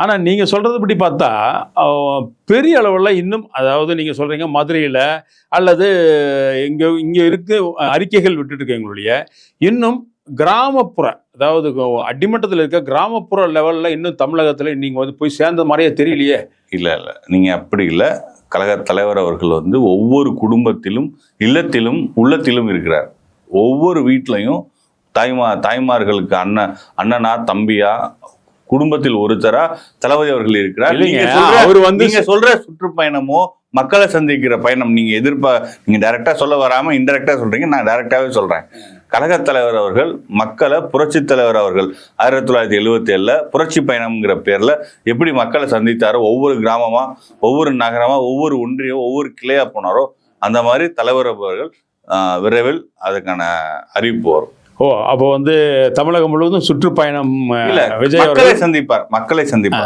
ஆனால் நீங்கள் சொல்கிறது படி பார்த்தா பெரிய அளவில் இன்னும், அதாவது நீங்கள் சொல்கிறீங்க மதுரையில் அல்லது இங்கே இருக்கு அறிக்கைகள் விட்டுட்டு எங்களுடைய இன்னும் கிராமப்புற, அதாவது அடிமட்டத்தில் இருக்க கிராமப்புற லெவலில் இன்னும் தமிழகத்தில் நீங்கள் வந்து போய் சேர்ந்த மாதிரியே தெரியலையே. இல்லை நீங்கள் அப்படி இல்லை. கழக தலைவர் அவர்கள் வந்து ஒவ்வொரு குடும்பத்திலும், இல்லத்திலும், உள்ளத்திலும் இருக்கிறார். ஒவ்வொரு வீட்லையும் தாய்மார்களுக்கு அண்ணனா தம்பியா குடும்பத்தில் ஒருத்தரா தளபதி அவர்கள் இருக்கிறார். நீங்க சொல்ற சுற்றுப்பயணமோ மக்களை சந்திக்கிற பயணம் நீங்க டைரக்டா சொல்ல வராம இன்டைரக்டா சொல்றீங்க. நான் டைரக்டாவே சொல்றேன். கழக தலைவர் அவர்கள் மக்களை, புரட்சி தலைவர் அவர்கள் 1977 புரட்சி பயணம்ங்கிற பேர்ல எப்படி மக்களை சந்தித்தாரோ, ஒவ்வொரு கிராமமா, ஒவ்வொரு நகரமா, ஒவ்வொரு ஒன்றியம், ஒவ்வொரு கிளையா போனாரோ, அந்த மாதிரி தலைவர் அவர்கள் விரைவில் அதுக்கான அறிவிப்பு வரும். அப்போ வந்து தமிழகம் முழுவதும் சுற்றுப்பயணம் மக்களை சந்திப்பார்.